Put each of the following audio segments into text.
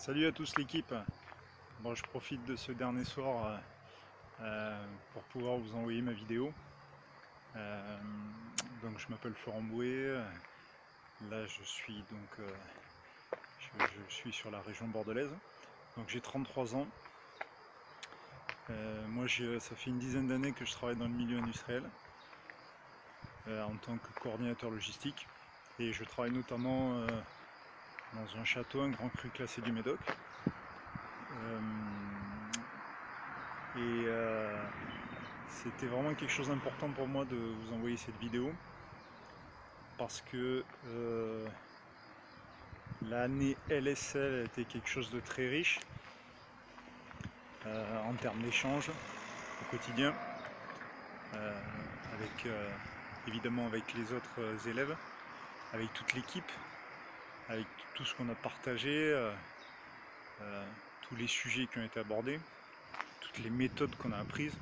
Salut à tous l'équipe. Bon, je profite de ce dernier soir pour pouvoir vous envoyer ma vidéo. Donc je m'appelle Florent Bouet. Là je suis je suis sur la région bordelaise. Donc j'ai 33 ans. Ça fait une dizaine d'années que je travaille dans le milieu industriel en tant que coordinateur logistique. Et je travaille notamment dans un château, un grand cru classé du Médoc. C'était vraiment quelque chose d'important pour moi de vous envoyer cette vidéo parce que l'année LSL a été quelque chose de très riche en termes d'échanges au quotidien évidemment avec les autres élèves, avec toute l'équipe, avec tout ce qu'on a partagé, tous les sujets qui ont été abordés, toutes les méthodes qu'on a apprises.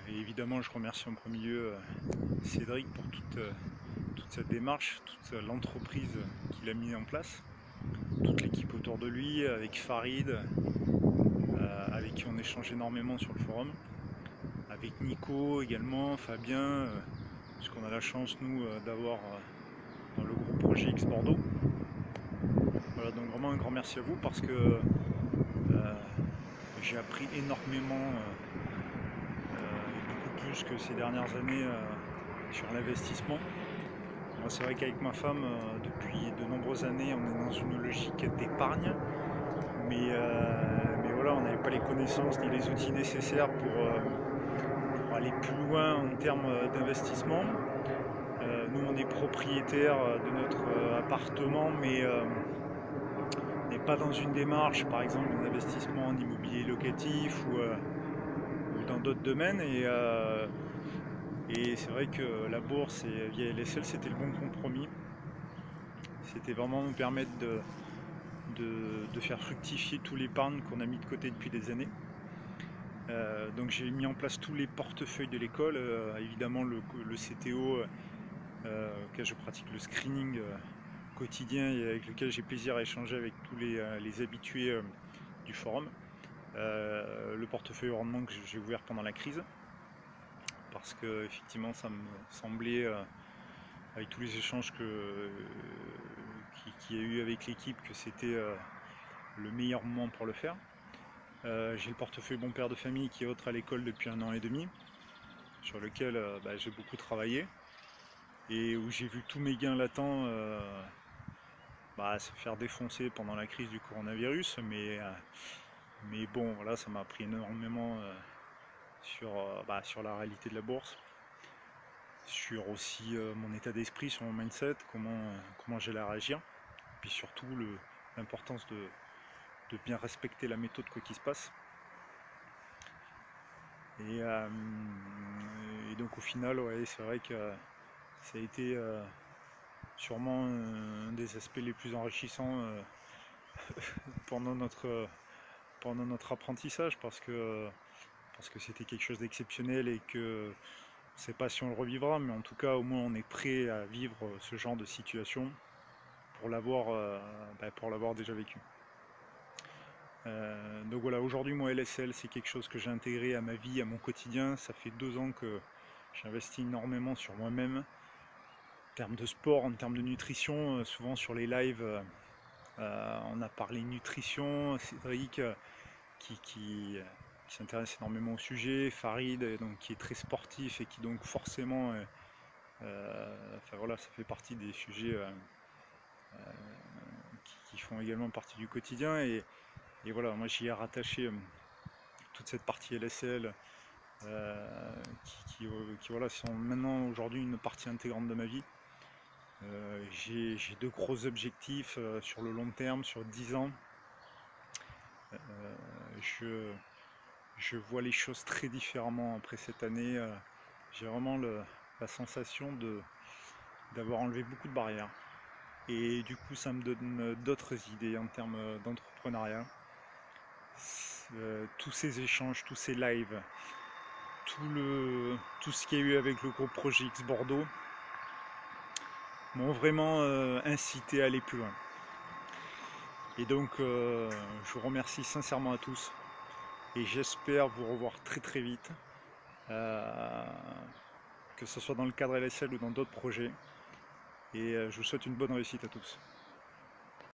Et évidemment je remercie en premier lieu Cédric pour toute cette démarche, toute l'entreprise qu'il a mis en place, toute l'équipe autour de lui, avec Farid, avec qui on échange énormément sur le forum, avec Nico également, Fabien, puisqu'on a la chance nous d'avoir dans le groupe projet X Bordeaux. Voilà, donc vraiment un grand merci à vous parce que j'ai appris énormément, beaucoup plus que ces dernières années sur l'investissement. C'est vrai qu'avec ma femme, depuis de nombreuses années, on est dans une logique d'épargne, mais voilà, on n'avait pas les connaissances ni les outils nécessaires pour aller plus loin en termes d'investissement. Nous, on est propriétaire de notre appartement, mais n'est pas dans une démarche, par exemple, d'investissement en immobilier locatif ou dans d'autres domaines. Et c'est vrai que la bourse et via LSL, c'était le bon compromis. C'était vraiment nous permettre de faire fructifier tout l'épargne qu'on a mis de côté depuis des années. Donc j'ai mis en place tous les portefeuilles de l'école, évidemment le CTO, auquel je pratique le screening quotidien et avec lequel j'ai plaisir à échanger avec tous les habitués du forum. Le portefeuille au rendement que j'ai ouvert pendant la crise, parce que effectivement ça me semblait, avec tous les échanges qu'il y a eu avec l'équipe, que c'était le meilleur moment pour le faire. J'ai le portefeuille Bon Père de Famille qui est autre à l'école depuis 1 an et demi, sur lequel j'ai beaucoup travaillé et où j'ai vu tous mes gains latents se faire défoncer pendant la crise du coronavirus, mais bon, voilà, ça m'a appris énormément sur la réalité de la bourse, sur aussi mon état d'esprit, sur mon mindset, comment j'allais réagir, puis surtout l'importance de bien respecter la méthode quoi qu'il se passe. Et donc au final, ouais, c'est vrai que ça a été sûrement un des aspects les plus enrichissants pendant notre apprentissage, parce que c'était quelque chose d'exceptionnel et que on ne sait pas si on le revivra, mais en tout cas au moins on est prêt à vivre ce genre de situation pour l'avoir déjà vécu. Donc voilà, aujourd'hui moi LSL c'est quelque chose que j'ai intégré à ma vie, à mon quotidien. Ça fait 2 ans que j'investis énormément sur moi-même, en termes de sport, en termes de nutrition. Souvent sur les lives on a parlé nutrition, Cédric qui s'intéresse énormément au sujet, Farid donc, qui est très sportif et qui donc forcément voilà, ça fait partie des sujets qui font également partie du quotidien. Et voilà, moi j'y ai rattaché toute cette partie LSL qui voilà, sont maintenant aujourd'hui une partie intégrante de ma vie. J'ai 2 gros objectifs sur le long terme, sur 10 ans. Je vois les choses très différemment après cette année. J'ai vraiment la sensation d'avoir enlevé beaucoup de barrières. Et du coup ça me donne d'autres idées en termes d'entrepreneuriat. Tous ces échanges, tous ces lives, tout ce qu'il y a eu avec le groupe Projet X Bordeaux m'ont vraiment incité à aller plus loin. Et donc je vous remercie sincèrement à tous et j'espère vous revoir très très vite, que ce soit dans le cadre LSL ou dans d'autres projets. Et je vous souhaite une bonne réussite à tous.